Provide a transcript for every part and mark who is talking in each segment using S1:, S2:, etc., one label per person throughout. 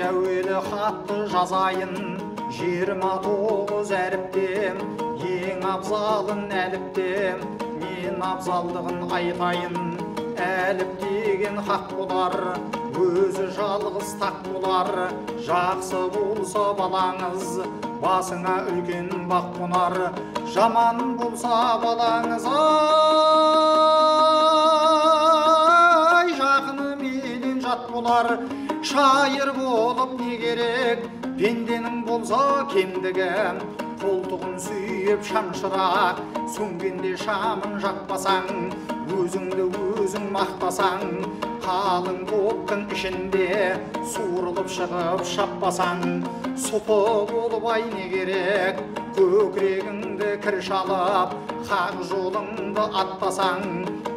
S1: Әуелі хатты жазайын 29 әріптен, ең абзалын әліптен, мен абзалдығын айтайын. Әліп деген хақ болар, өзі жалғыз тақ болар. Жақсы болса балаңыз, басыңа үлкен бақ қонар. Жаман болса балаңыз, ай, жақыны менен жат болар. Шайыр болып не керек, пенденің болса кемдігі. Қолтығын сүйіп шамшырақ, сөнгенде шамын жақпасаң, өзіңді өзің мақтасаң, қалың топтың ішінде суырылып шығып шаппасаң, сұпы болып ай не керек, көкірегіңді кір шалып, хақ жолыңды аттасаң,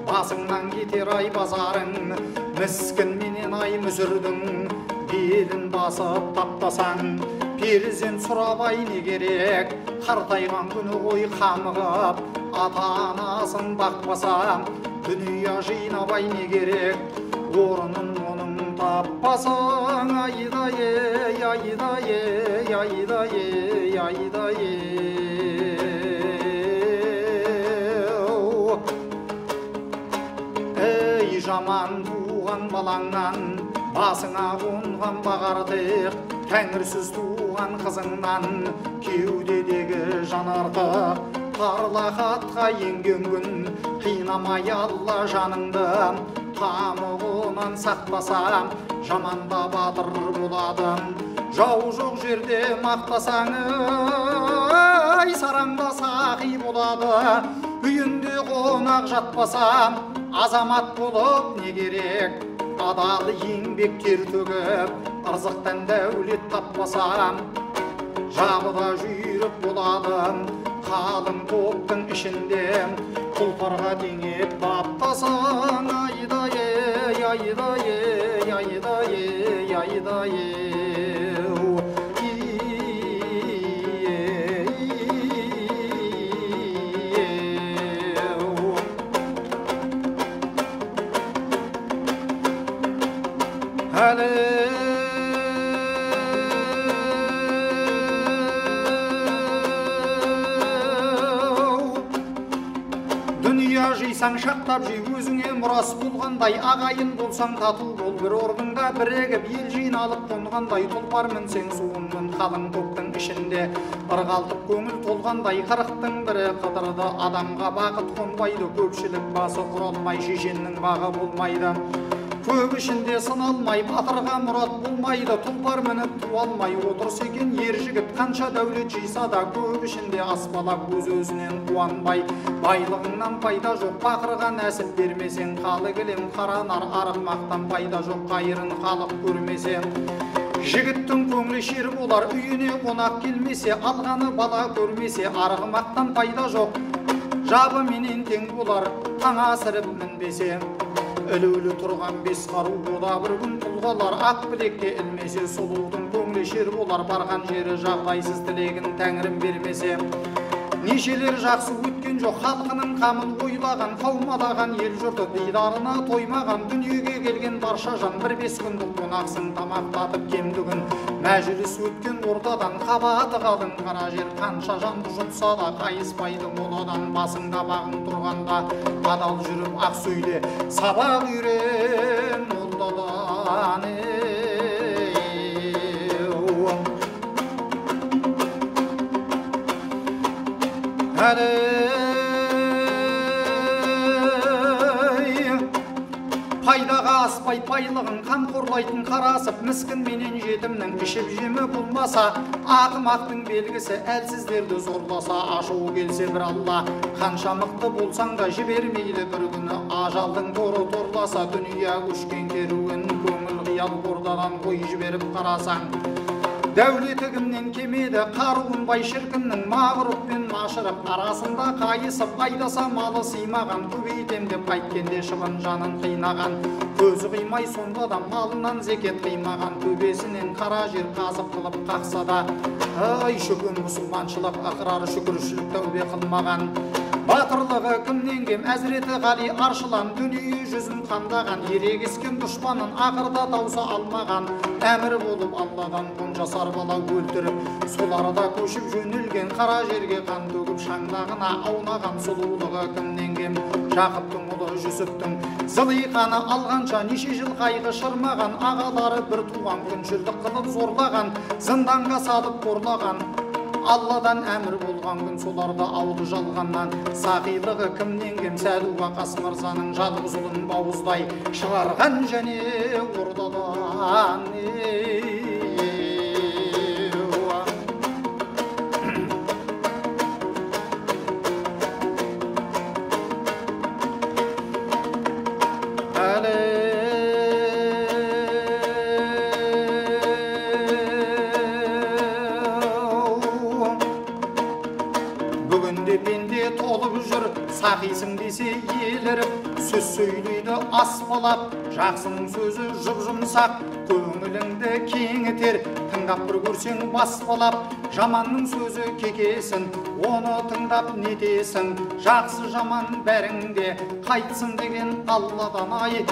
S1: басыңнан кетер ай базарың, міскін менен ай мүсірдің, белін басып таптасаң, перзент сұрабай не керек, қартайған күні ғой қамығып, ата-анасын бақпасам, дүния жинабай не керек, орнын оның таппасаң, айдай-ей, айдай-ей, айдай-ей, айдай-ей. Ей, жаман туған балаңнан, басыңа қонған бағартық, тәңірсіз туған қызыңнан, кеудедегі жан артық. Тарлақатқа енген күн, қинамай алла жаныңды, тамығынан сақтасам, жаманда батыр боладым. Жау жоқ жерде мақтасаң, ай, сараңда сақи болады. Үйінде қонақ жатпасам, азамат болып не керек, адал еңбек тер төгіп, ырзықтан дәулет таппасам, жабыда жүйрік боладым. Қалың топтың ішінде тұлпарға теңеп баптасаң, айдай-ей, айдай-ей, айдай-ей, айдай-ей. Дүния жисаң шақтап жей, өзіңе мұрас болғандай, ағайын болсаң тату бол, бір орныңда бірігіп ел жиналып қонғандай. Тұлпар мінсең суыңның қалың топтың ішінде, ырғалтып көңіл толғандай. Қырықтың бірі қыдырды, адамға бақыт қонбайды, көпшілік басы құралмай, шешеннің бағы болмайды. Көп ішінде сыналмай, батырға мұрат болмайды. Тұлпар мініп туалмай отырса екен ер жігіт, қанша дәулет жиса да көп ішінде аспалап өз-өзінен қуанбай. Байлығыңнан пайда жоқ, бақырға нәсіп бермесең, қалы кілем қаранар, арғымақтан пайда жоқ, қайырын халық көрмесең. Жігіттің көңілі шер болар, үйіне қонақ келмесе, алғаны бала көрмесе, арғымақтан пайда жоқ, жабы менен тең болар, таң асырып мінбесе. Ілулі тұрған бес қару бода бір күн тұлғалар, ақ білекке ілмесе, сұлудың көңілі шер болар, барған жері жағдайсыз, тілегін тәңірім бермесе. Нешелер жақсы өткен жоқ, халқының қамын ойлаған, қаумалаған ел жұрты, дидарына тоймаған, дүниеге келген барша жан, бір бес күндік қонақсың тамақтатып кемдігін. Мәжіліс өткен ордадан, қабаты қалың қара жер, қанша жанды жұтса да қайыспайды моладан. Басыңда бағың тұрғанда адал жүріп ақ сөйле, сабақ үйрен молдадан. Пайдаға аспай байлығын қамқорлайтын қарасып, міскін менен жетімнің ішіп жемі болмаса, ақымақтың белгісі әлсіздерді зорласа, ашуы келсе бір алла. Қанша мықты болсаң да жібермейлі бір күні, ажалдың торы торласа, дүния көшкен керуен, көңіл қиял ордадан қой жіберіп қарасаң. дәулеті кімнен кемеді, қаруынбай шіркіннің мағұрып пен машырып арасында қайысып айдаса малы сыймаған, көбейтем деп қайткенде шыбын жанын қинаған, көзі қимай сонда да малынан зекет қимаған, төбесінен қара жер қазып қылып қақса да ай шөкім мұсылманшылық ықрары шүкіршілік тәубе қылмаған. Батырлығы кімнен кем, әзіреті ғали аршылан, дүние жүзін қандаған, ерегескен дұшпанын ақырда тауса алмаған, әмір болып алладан он жасар бала өлтіріп, сол арада көшіп жөнелген, қара жерге қан төгіп шаңдағына аунаған, сұлулығы кімнен кем, Жақыптың ұлы Жүсіптің зылиқаны алғанша неше жыл қайғы шырмаған, ағалары бір туған күншілдік қылып зорлаған, зынданға салып қорлаған, Алладан әмір болған күн соларда ауды жалғаннан, сақилығы кімнен кем, Сәдуға Қас Мырзаның жалғыз ұлын бауыздай шығарған және ордадан. Сақисың десе еліріп, сөз сөйлейді аспалап, жақсының сөзі жұп-жұмсақ, көңіліңді кеңітер, тыңдап бір көрсең баспалап, жаманның сөзі кекесін, оны тыңдап нетесің, жақсы жаман бәріңде қайтсын деген Алладан ай,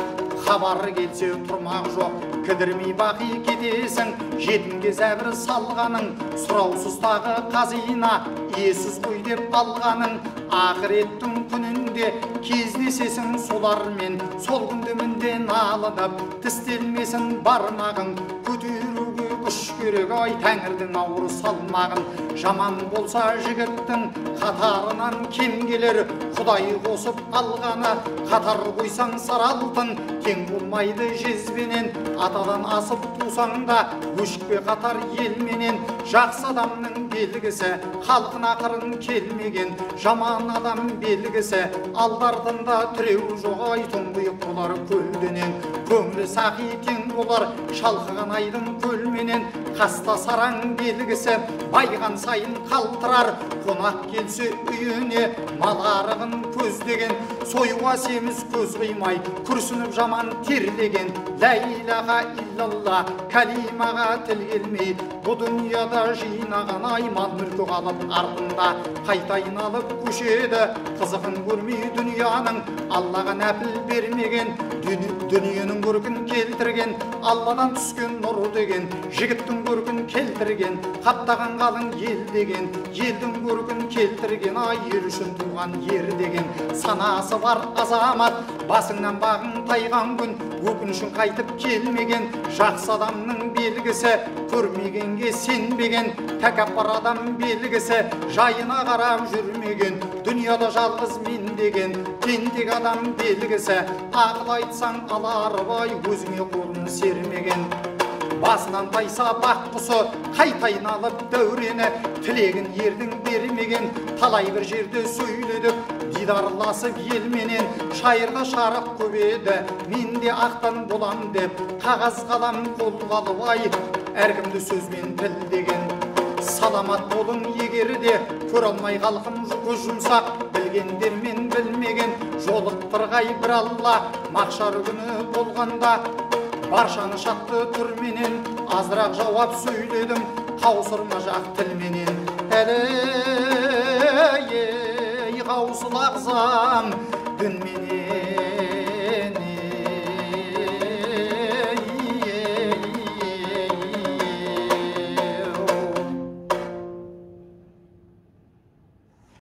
S1: хабар келсе тұрмақ жоқ, кідірмей бақи кетесің, жетімге зәбір салғаның, сұраусыз тағы қазина, иесіз қой деп алғаның, ақыреттің күнінде кездесесің солармен, сол күнде мінде налынып, тістелмесін бармағың, көтеруге күш керек ай тәңірдің ауыр салмағын, жаман болса жігіттің қатарынан кем келер, Құдай қосып алғаны, қатар қойсаң саралтын, тең болмайды жезбенен, атадан асып тусаң да, өшікпе қатар елменен, жақсы адамның белгісі, халқын ақырын келмеген, жаман адам белгісі, алдартында тіреу жоғай, тұңғиық болар көлденен, көңілі сақи тең болар, шалқыған айдың көлменен, қаста сараң белгісі, байған сайын қалтырар, қонақ келсе үйіне, мал арығын көздеген, сойуға семіз көз қимай, күрсініп жаман терлеген, лә илаха иллалла, калимаға тіл келмей, бұ дүнияда жинаған ай мал мүлкі қалып артында, қайтайын алып көшеді, қызығын көрмей дүнияның, Аллаға нәпіл бермеген, дүниенің көркін келтірген, Алладан түскен нұр деген, жігіттің көркін келтірген, қаптаған қалың ел деген, елдің көркін келтірген, ай ел үшін туған ер деген, санасы бар азамат, басыңнан бағың тайған күн, өкінішін қайтып келмеген, жақсы адамның белгісі, көрмегенге сенбеген, тәкаппар адам белгісі, жайына қарап жүрмеген, дүнияда жалғыз мен деген, тентек адам белгісі, ақыл айтсаң аларбай, өзіңе қолын сермеген. Басынан тайса бақ құсы, қайтайын алып дәурені, тілегін ердің бермеген, талай бір жерде сөйледік, дидарласып елменен, шайырда шарық көбеді, мен де ақтан болам деп, қағаз қалам қолғалып ай, әркімді сөзбен тіл деген. Саламат болың егер де, көр алмай қалқым көз жұмсақ, білгендермен білмеген, жолықтырғай бір Алла, мақшар күні болғанда, баршаны шақты түрменен, азырақ жауап сөйледім, қаусырма жақ тілменен. Әлей, қаусыл ағзам, дінменен.